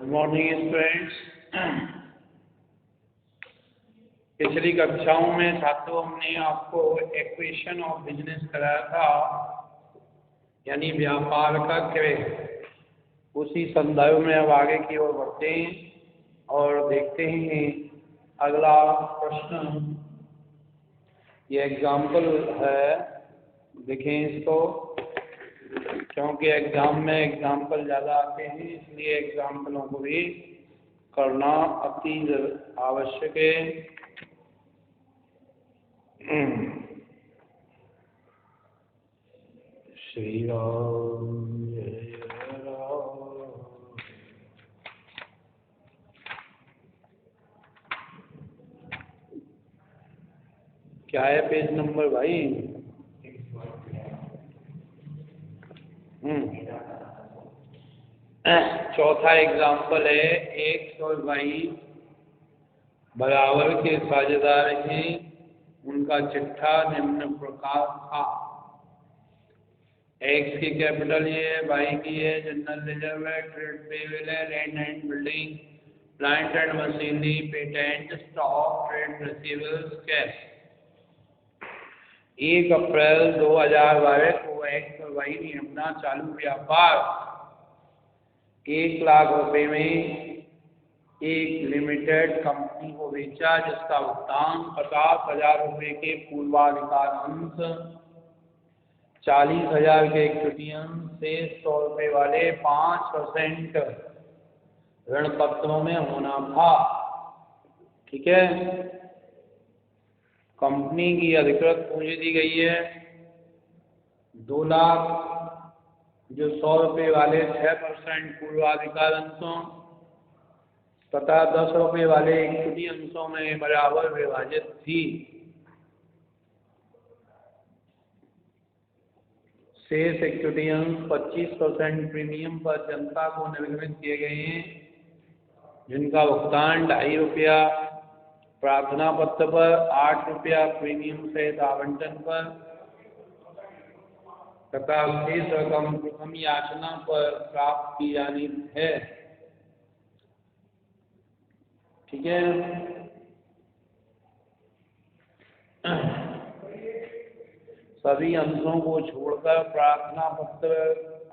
Morning students. पिछली कक्षाओं में छात्रों हमने आपको इक्वेशन ऑफ बिजनेस कराया था, यानी व्यापार का क्रय। उसी संदर्भ में अब आगे की ओर बढ़ते हैं और देखते हैं अगला प्रश्न। ये एग्जाम्पल है, देखें इसको, क्योंकि एग्जाम में एग्जाम्पल ज़्यादा आते हैं, इसलिए एग्जाम्पलों को भी करना अति आवश्यक है। श्री राम जय राम। क्या है पेज नंबर भाई? चौथा एग्जाम्पल है, एक्स और वाई बराबर के साझेदार हैं, उनका चिट्ठा निम्न प्रकार था। एक्स की कैपिटल ये है, वाई की है, जनरल रिजर्व है, ट्रेड पेबल है, land and building, plant and machinery, patent, stock, trade receivables, cash. 1 अप्रैल 2012 को एक्स और वाई ने अपना चालू व्यापार 1 लाख रुपए में एक लिमिटेड कंपनी को बेचा, जिसका भुगतान 50,000 रुपये के पूर्वाधिकार अंश, 40,000 के इक्विटी अंश से 100 रुपये वाले 5% ऋण पत्रों में होना था। ठीक है। कंपनी की अधिकृत पूंजी दी गई है 2 लाख, जो 100 रुपये वाले 6% पूर्वाधिकार अंशों तथा 10 रुपये वाले इक्विटी अंशों में बराबर विभाजित थी। शेष इक्विटी अंश 25% प्रीमियम पर जनता को निर्गमित किए गए हैं, जिनका भुगतान 2.5 रुपया प्रार्थना पत्र पर, 8 रुपया प्रीमियम सहित आवंटन पर तथा शेष रकम प्रथम याचना पर प्राप्त की जानी है। ठीक है। सभी अंशों को छोड़कर प्रार्थना पत्र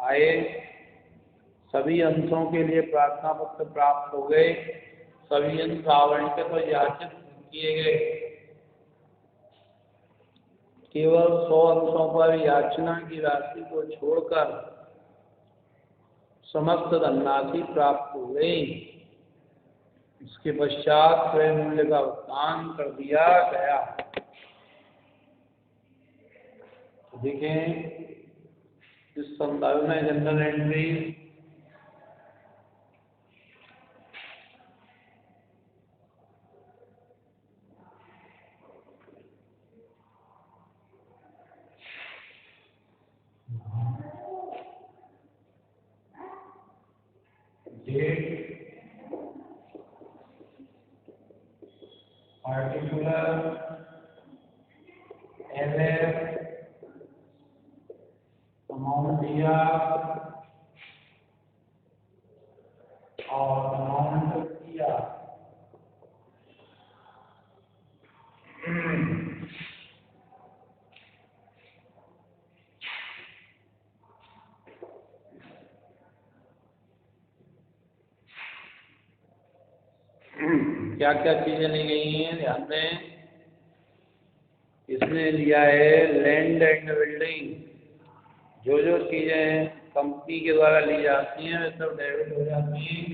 आए, सभी अंशों के लिए प्रार्थना पत्र प्राप्त हो गए, सभी अंश आवंटित और याचित किए गए। केवल 100 अंशों पर याचना की राशि को छोड़कर समस्त धनराशि प्राप्त हो गई। इसके पश्चात क्रय मूल्य का भुगतान कर दिया गया। तो देखें इस संदर्भ में जनरल एंट्री पार्टिकुलर अमाउंट दिया और अमाउंट किया। क्या क्या चीजें ली गई हैं ध्यान दें। इसने लिया है लैंड एंड बिल्डिंग। जो चीजें कंपनी के द्वारा ली जाती हैं वे सब डेबिट हो जाती हैं।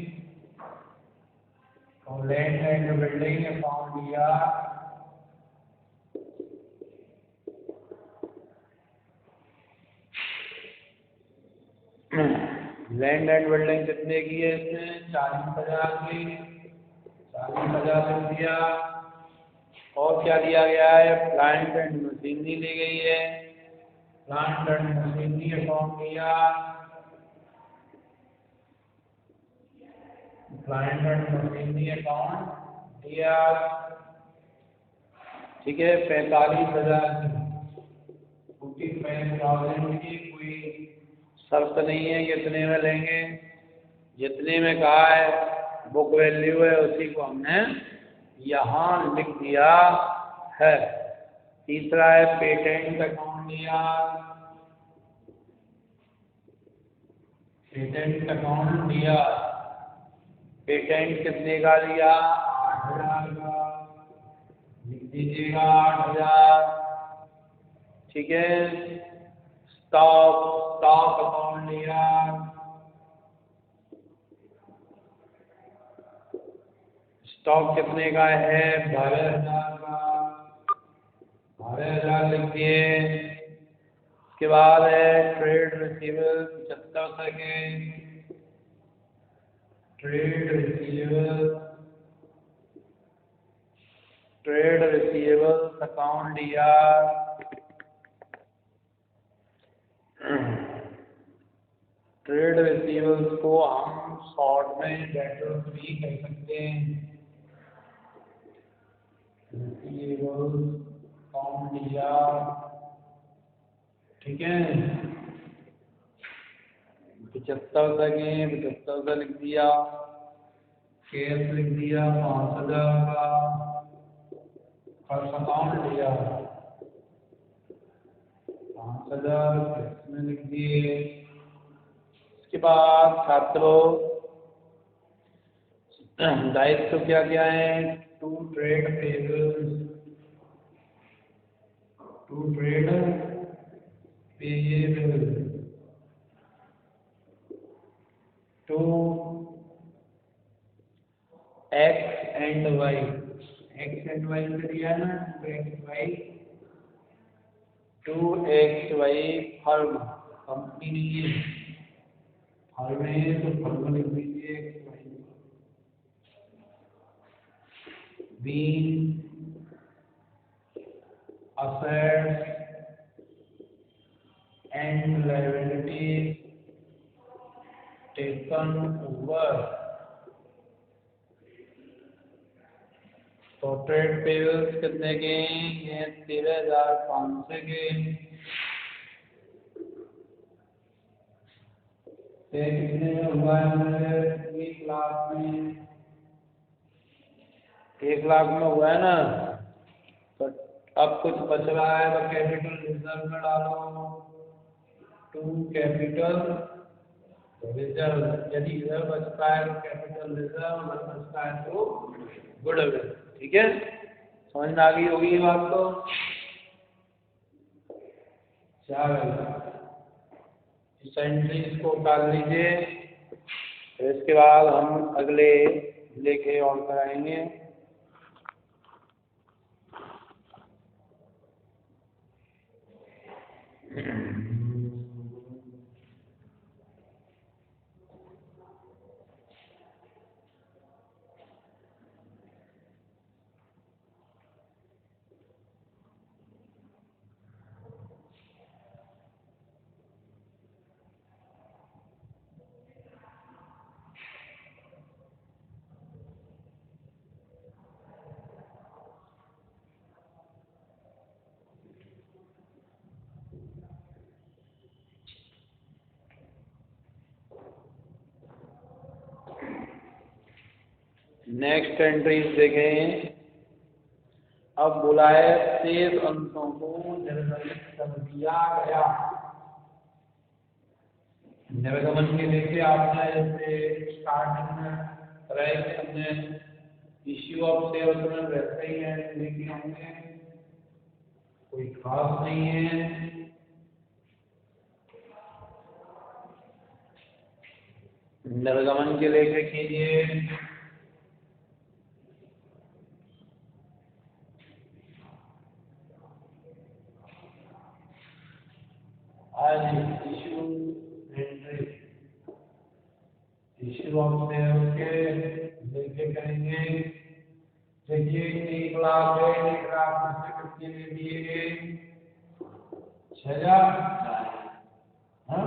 तो लैंड एंड बिल्डिंग अकाउंट लिया, लैंड एंड बिल्डिंग कितने की है? इसने 40,000 की, 40,000 दिया। और क्या दिया गया है? प्लांट एंड मशीनरी ली गई है, प्लांट एंड मशीनरी अकाउंट लिया, प्लांट एंड मशीनरी अकाउंट दिया। ठीक है। 45,000 की, 45,000 की कोई शर्त नहीं है कितने में लेंगे, जितने में कहा है बुक वैल्यू है उसी को हमने यहाँ लिख दिया है। तीसरा है पेटेंट अकाउंट लिया, पेटेंट अकाउंट लिया। पेटेंट कितने का लिया? 8,000 का, लिख दीजिएगा 8,000। ठीक है। स्टॉक अकाउंट लिया, स्टॉक कितने का है? 12,000 का, 12,000 लिख दिए। उसके बाद है ट्रेड रिसीवेबल 75 के, ट्रेड रिसीवेबल अकाउंट लिया। ट्रेड रिसीवेबल्स को हम शॉर्ट में डेटर्स भी कह सकते हैं। रिसीवेबल्स अकाउंट लिया, ठीक है। 75 के, 75 का लिख दिया। कैश लिख दिया 5,000 का, फर्स्ट अकाउंट लिया 5,000 कैश में लिख दिए। उसके बाद छात्रों दायित्व क्या क्या है? To trade payables, to trade payable, to X and Y, X and Y से दिया है ना, to X Y firm, company नहीं है, फर्म है तो फर्म लिख दीजिए X Y. Been assets and liabilities taken over, तो ट्रेड पेबल्स कितने के? ये 13,500 के। कितने में हुआ है? 1 लाख में, 1 लाख में हुआ है ना। तो अब कुछ बच रहा है तो कैपिटल रिजर्व में डालो, टू कैपिटल रिजर्व। यदि इधर बचता है तो कैपिटल रिजर्व, अगर बचता है तो गुडविल। ठीक है, समझ में आ गई होगी ये बात तो। इस एंट्रीज को डाल लीजिए, फिर इसके बाद हम अगले लेके और कराएंगे। नेक्स्ट एंट्रीज देखें। अब बोला है शेष अंशों को निर्गमित कर दिया गया। निर्गमन के लेके आपने जैसे स्टार्टिंग में कराई हमने इश्यू ऑफ शेयर, उसमें वैसे ही है लेकिन हमने कोई खास नहीं है। निर्गमन के लेके कीजिए। इश्यू ऑफ शेयर के लेके करेंगे। देखिए 1 लाख है, 1 लाख में से कितने ले दिए गए? 6,000, हाँ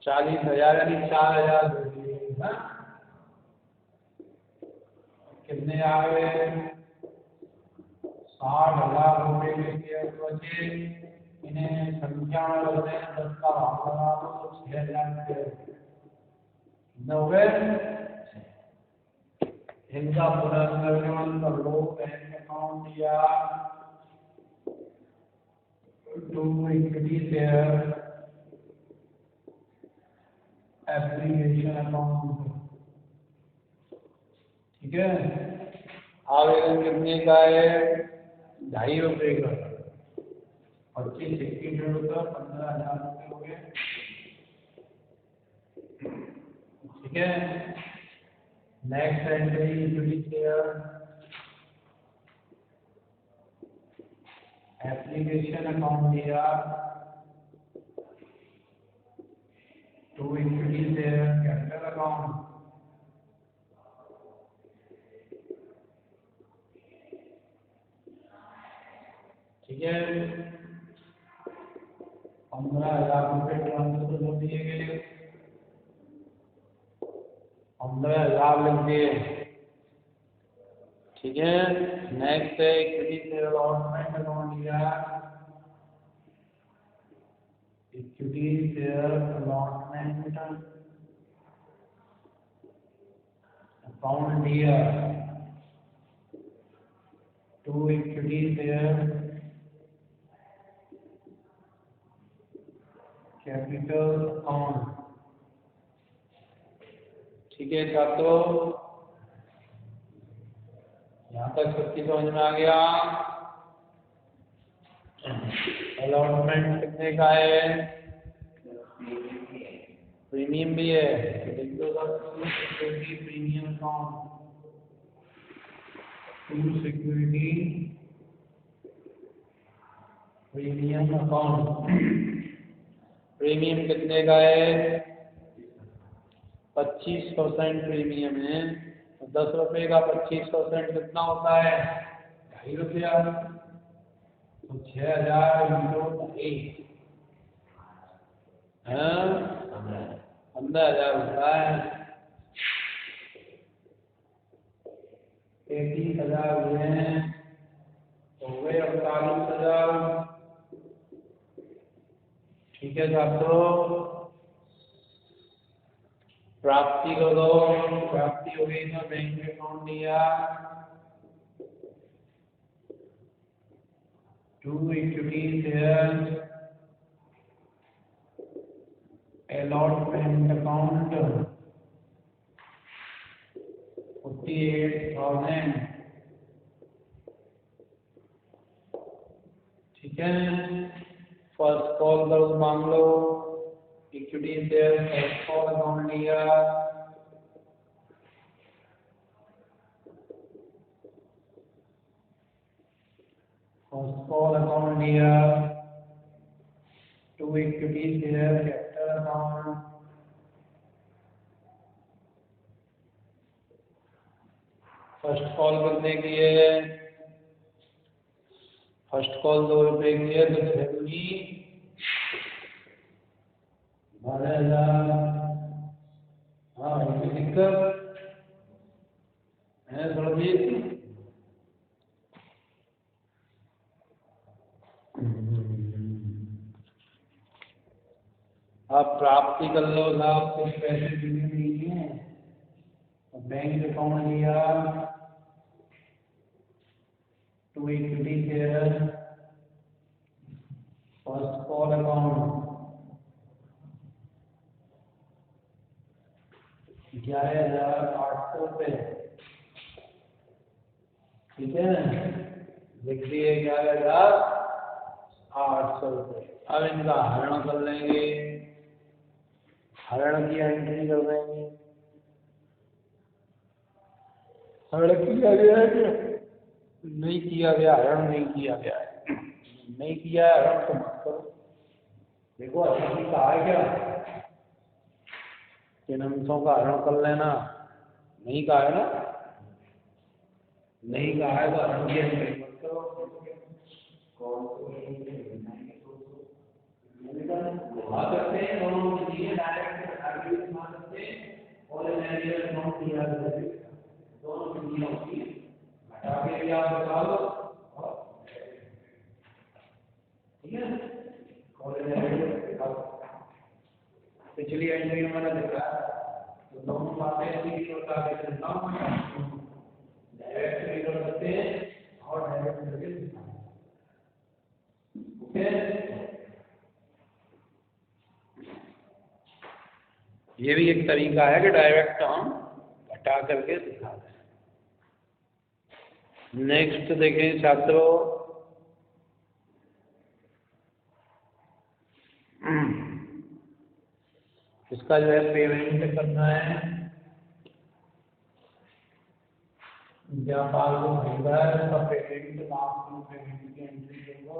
40,000 यानी 4,000 दे दिए ना। कितने आ गए? 60,000 रुपये के शेयर बचे। इन्हें संख्या में बदले 10 का भाग लगा दो तो 6,000 शेयर, नब्बे इनका पुनर्निर्माण कर लो बैंक अकाउंट या to equity share application account. ठीक है, आवेदन कितने का है? 2.5 रुपये का। 25 21 रुपये 15,000 रुपये हो गए। ठीक है, next entry equity share application account दिया to equity share capital account. ठीक है, 15,000 रुपये ट्रांसफर कर दिए गए। 15,000 लिख दिए। ठीक है, नेक्स्ट है इक्विटी शेयर अलॉटमेंट अकाउंट लिया। इक्विटी शेयर अलॉटमेंट अकाउंट लिया to equity share capital account. ठीक है छात्रों, यहाँ तक सबकी समझ में आ गया। अलॉटमेंट कितने का है? प्रीमियम भी है, security premium account to security premium account. Premium कितने का है? 25% प्रीमियम है। 10 रुपये का 25% कितना होता है? 2.5 रुपया। तो 6,000 इंटू 2.5 15,000 होता है। 33,000 हुए हैं, हो गए 48,000। ठीक है छात्रों, प्राप्ति को दो। प्राप्ति हो गई तो बैंक अकाउंट दिया to equity share allotment account 48,000। ठीक है, फर्स्ट कॉल करो, मांग लो equity share first call account लिया फर्स्ट कॉल अकाउंट लिया to equity share capital account. First call कितने की है? फर्स्ट कॉल 2 रुपये की है, तो 6 दूनी 12,000। हाँ, ये दिक्कत है थोड़ा भी। आप प्राप्ति कर लो साहब, कुछ पैसे देने नहीं है। बैंक अकाउंट लिया to equity share first call account 11,800 रुपये। ठीक है, लिख दिए 11,800 रुपये। अब इनका हरण कर लेंगे, हरण की एंट्री कर देंगे। हरण किया गया है क्या? नहीं किया गया, हरण नहीं किया गया है। नहीं किया है हरण तो मत करो। देखो अभी कहा है क्या? किन अंशों का हरण कर लेना? नहीं कहा है ना? नहीं कहा है तो हरण की एंट्री मत करो। घुमा सकते हैं दोनों के लिए, डायरेक्ट आगे घुमा सकते हैं और एनआईएल अकाउंट किया दोनों के लिए होती है। हटा के भी आप बता दो। ठीक है, और एनआईएल पिछली एंट्री में मैंने दिखाया तो दोनों बातें ऐसी होता है कि डायरेक्ट भी कर सकते हैं और डायरेक्ट करके दिखाना। ओके, ये भी एक तरीका है कि डायरेक्ट हम घटा करके दिखा दें। नेक्स्ट देखें छात्रों, इसका जो है पेमेंट करना है, व्यापार को भेजा है, उसका पेमेंट लास्ट में पेमेंट की एंट्री देंगे।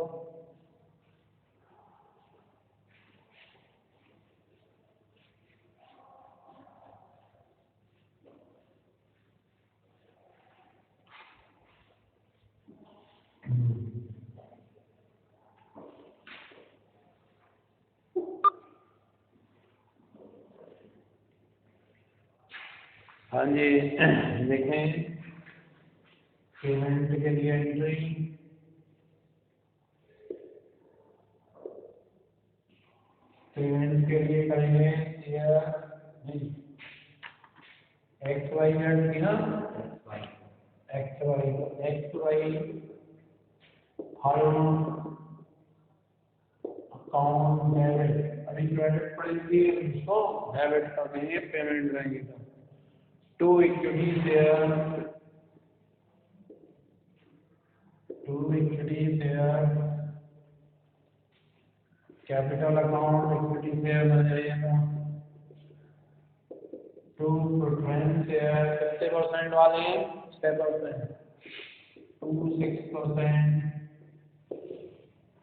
हाँ जी, देखें पेमेंट के लिए एंट्री, पेमेंट के लिए करेंगे एक्स वाई जेड की ना, X Y firm account debit, अभी क्रेडिट पड़ेगी उसको डेबिट कर देंगे, पेमेंट रहेंगे तो to equity share, capital account equity share बन जाएगा, टू प्रेफरेंस शेयर कितने परसेंट वाले हैं, 6%, 6%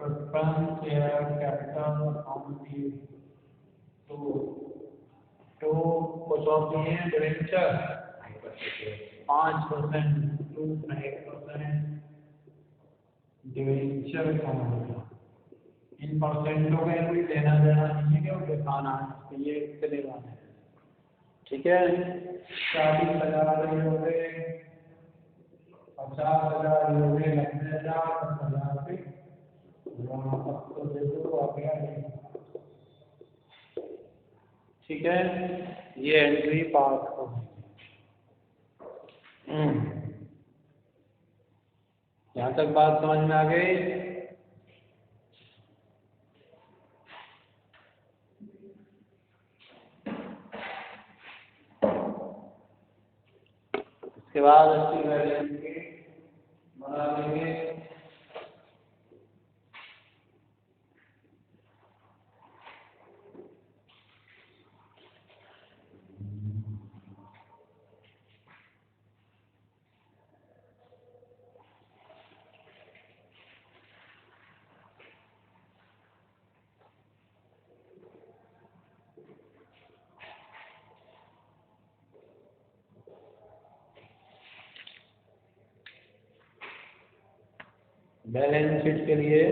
प्रेफरेंस शेयर कैपिटल अकाउंट की टू को सौंप दिए हैं डिवेंचर 5%, 2.8% डिवेंचर अकाउंट। इन परसेंटों का कोई लेना देना नहीं है कि वो दिखाना है, ये इतने वाले हैं, ठीक है। 40,000 ये हो गए, 50,000 ये हो गए, 90,000, 10,000 पे वहाँ तक तो दे दो आ गया, ठीक है। ये एंट्री पास हो, यहाँ तक बात समझ में आ गई। इसके बाद अच्छी बैलेंस शीट बना लेंगे। बैलेंस शीट के लिए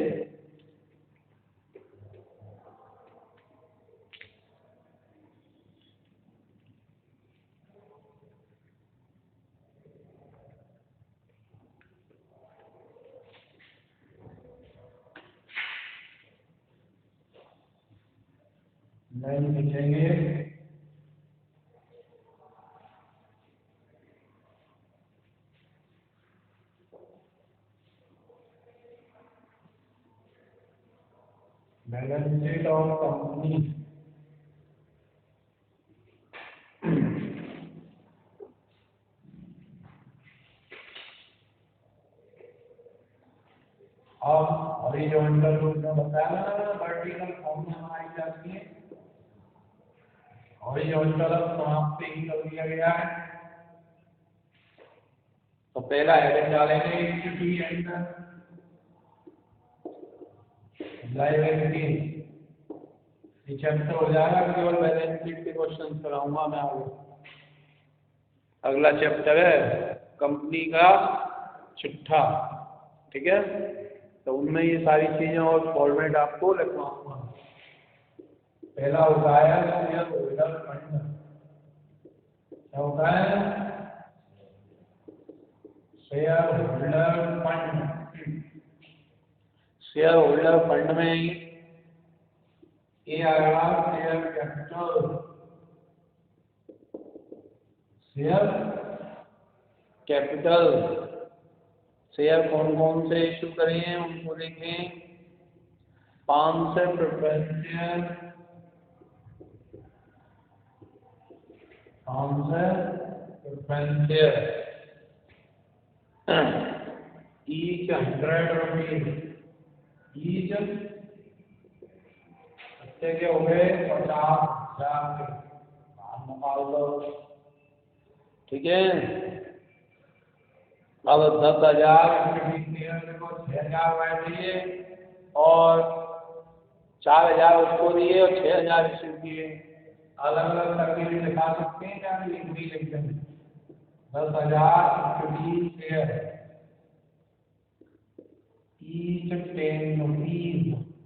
लाइन लिखेंगे, बैलेंस शीट ऑफ कंपनी, और हॉरिजॉन्टल रूप में बताया ना, वर्टिकल फॉर्म में बनाई जाती है, हॉरिजॉन्टल अब समाप्त ही कर दिया गया है। तो पहला हेडिंग डालेंगे इक्विटी एंड लायबिलिटी, ये चैप्टर हो जाएगा, केवल बैलेंस शीट के क्वेश्चन कराऊंगा मैं आगे। अगला चैप्टर है कंपनी का चिट्ठा, ठीक है। तो उनमें ये सारी चीजें और फॉर्मेट आपको लिखवाऊंगा। पहला होता है शेयर होल्डर फंड, क्या होता है share holder fund. Share holder fund में ये आएगा share capital, share capital, share कौन कौन से इशू करे हैं उनको देखें। 500 preference share, 500 preference share, each 100 rupees, each अच्छे के हो गए 50,000 के, निकाल दो। ठीक है, अब 10,000 देखो 6,000 वह दिए और 4,000 उसको दिए और 6,000 इशू किए। अलग अलग करके भी दिखा सकते हैं या एक भी लिख दें। 10,000 इक्विटी शेयर, ईच 10 रुपीज,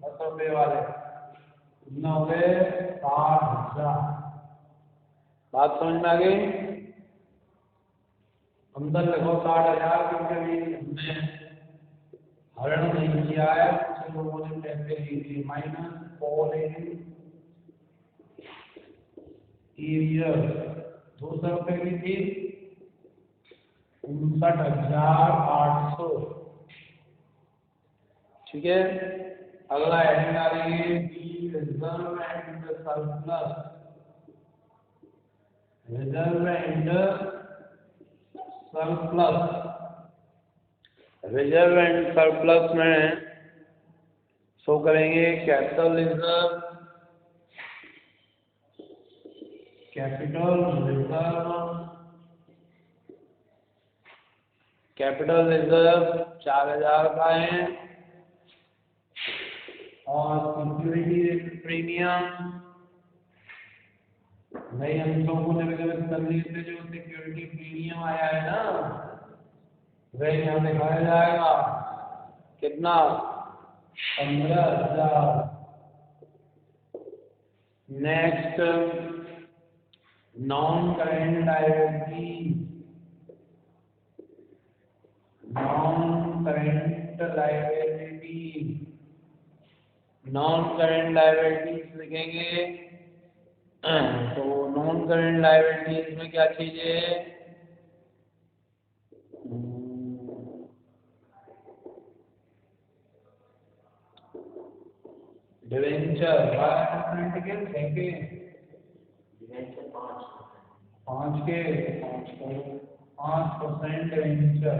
10 रुपये वाले कितना हो गए 60,000। बात समझ में आ गई। अंदर लिखो 60,000 क्योंकि अभी हमने हरण नहीं किया है, कुछ लोगों ने पहले ही थी माइनस फॉलिंग ईयर 200 रुपये की थी 59,800। ठीक है, अगला हेडिंग आ रही है the reserve and surplus, reserve and surplus. Reserve and surplus में शो करेंगे capital reserve, capital reserve, capital reserve 4,000 का है और सिक्योरिटी प्रीमियम नए अंशों को निर्गमित करने से जो सिक्योरिटी प्रीमियम आया है ना वह यहाँ दिखाया जाएगा कितना 15,000। Next non current liability, non current liability, non current liabilities लिखेंगे। तो नॉन करेंट लायबिलिटीज में क्या चीज है, डिवेंचर 12% के फेंके, डिवेंचर 5 के 5% डिवेंचर,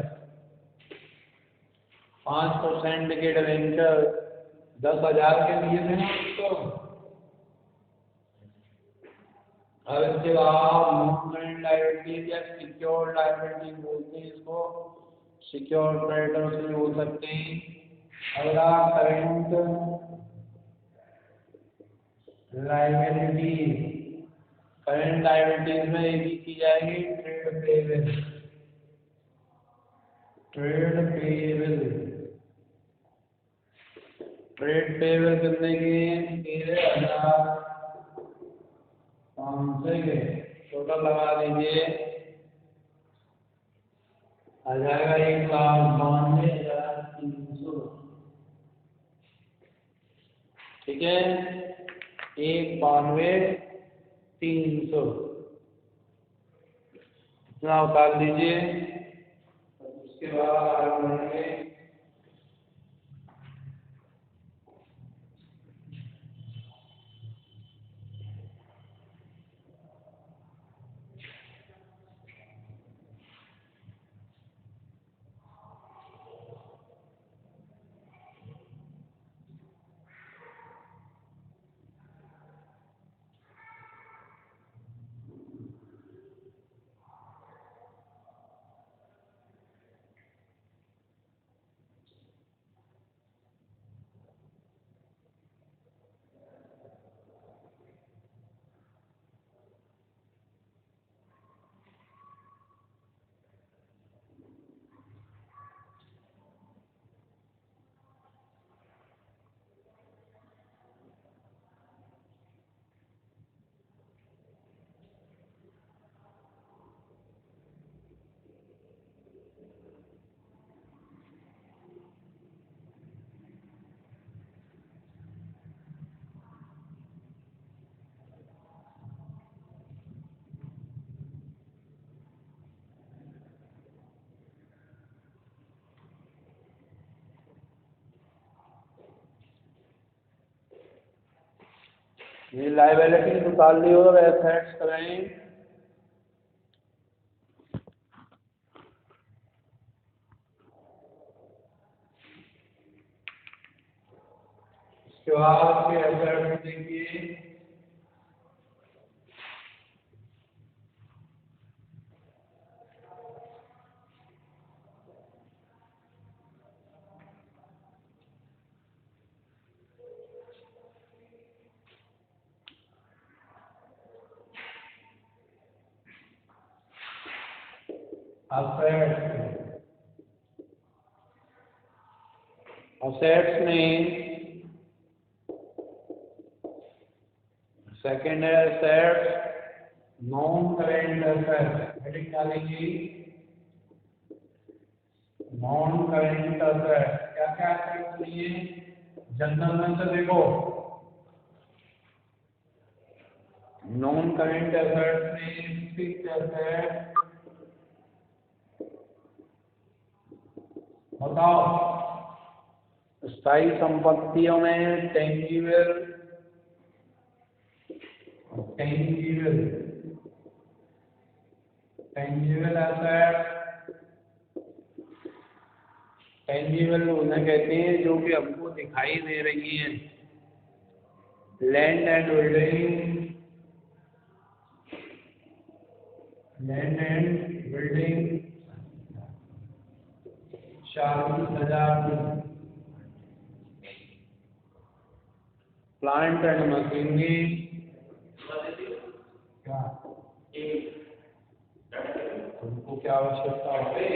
5% के डिवेंचर 10,000 के लिए थे ना उसको। अब इसके बाद नॉन करेंट लायबिलिटीज या सिक्योर्ड लायबिलिटीज बोलते हैं इसको, सिक्योर्ड क्रेडिटर्स भी बोल सकते हैं। अगला करेंट लायबिलिटी, करंट लायबिलिटीज में एक ही की जाएगी trade payable, trade payable, trade payable कितने की 13,500 के, टोटल लगा दीजिए आ जाएगा 1,92,300। ठीक है, 1,92,300 इतना उतार दीजिए। उसके बाद आगे बढ़ेंगे ये लाइबिलिटी निकाल ली और एसेट्स करें। इसके बाद के एसेट्स देखिए, असेट्स में सेकेंड है assets, non current assets heading डालेंगे। नॉन करेंट असेट्स क्या क्या असेट्स लिए, जनरल में से देखो नॉन करेंट असेट्स में फिक्स्ड एसेट, बताओ स्थायी संपत्तियों में टेंजिबल एसेट, टेंजिबल उन्हें कहते हैं जो कि हमको दिखाई दे रही हैं। Land and building 40,000, plant and machinery क्या उनको क्या आवश्यकता है,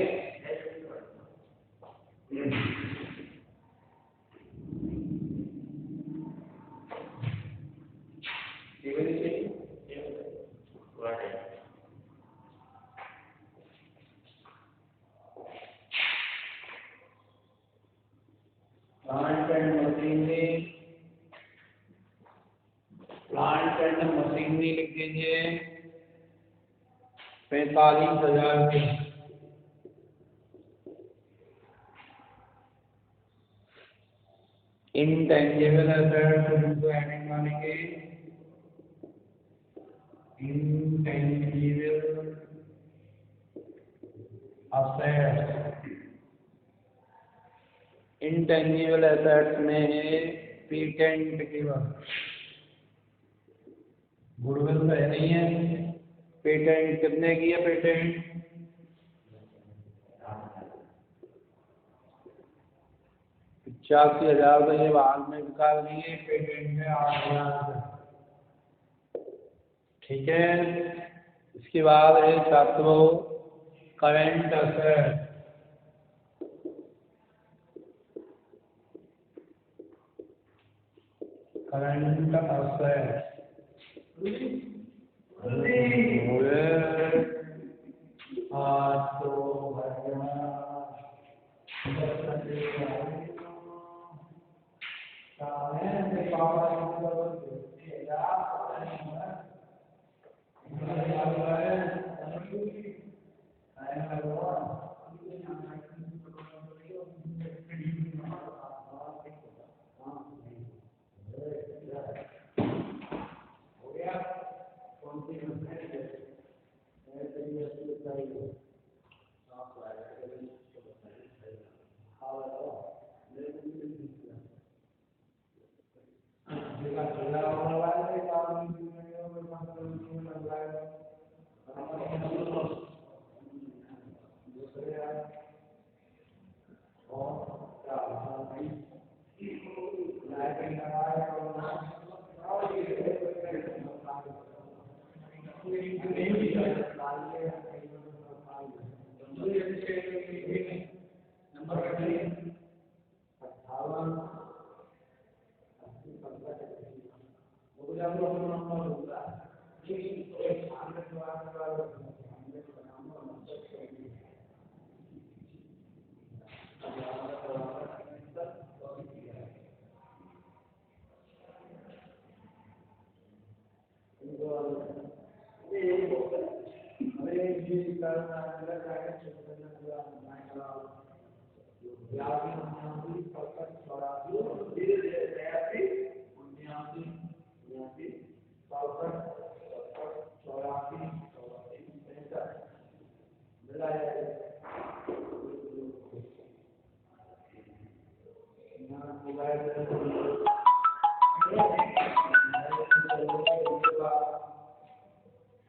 प्लांट एंड मशीनरी लिख दीजिए 45,000 की। इंटेंजिबल एसेट्स उनको हेडिंग मानेंगे इंटेंजिबल असेट्स। इंटेंजिबल एसेट्स में है पेटेंट केवल, गुडविल तो है नहीं है। पेटेंट कितने की है, पेटेंट 85,000 का ये भाग में निकाल दिए, पेटेंट में 8,000। ठीक है, इसके बाद है छात्रों करेंट असेट। करंट असेट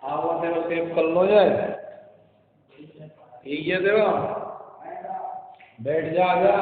आओ तेरे सेव कर लो जाए ठीक है देवा बैठ जा जा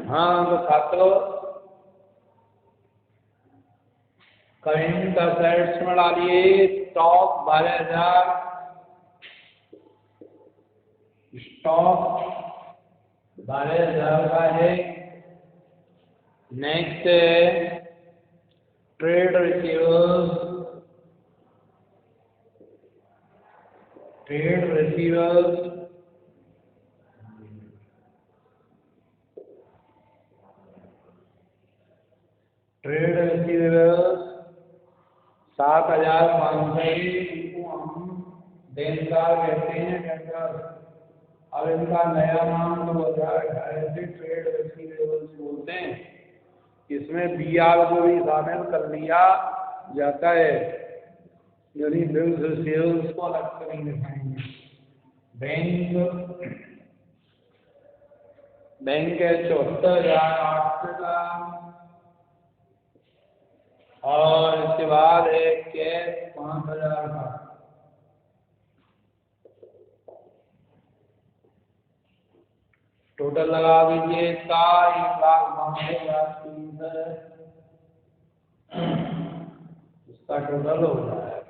हाँ तो छात्रों करंट अफेयर्स में डालिए स्टॉक 12,000 स्टॉक 12,000 का है। नेक्स्ट है trade receivers trade receivers trade receivers 7,500 इनको हम देनदार कहते हैं डेंडर। अब इनका नया नाम 2018 से ट्रेड रिसीवेबल्स बोलते हैं। इसमें बीआर को भी शामिल कर लिया जाता है यानी बिल्स रिसीवेबल्स को अलग से नहीं दिखाएंगे। बैंक है 74,800 का और इसके बाद है कैश 5,000 का। टोटल लगा दीजिए इसका 1,92,300 इसका टोटल हो जाएगा।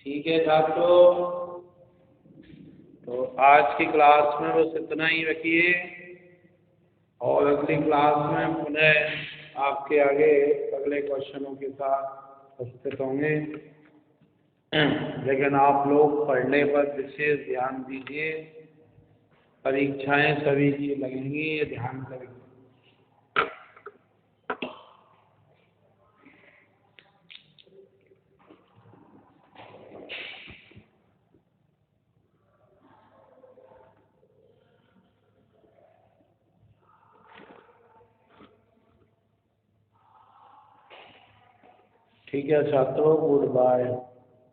ठीक है छात्रों तो आज की क्लास में बस इतना ही रखिए और अगली क्लास में पुनः आपके आगे अगले क्वेश्चनों के साथ उपस्थित होंगे। लेकिन आप लोग पढ़ने पर विशेष ध्यान दीजिए। परीक्षाएं सभी की लगेंगी ये ध्यान करेंगे। ठीक है छात्रों गुड बाय।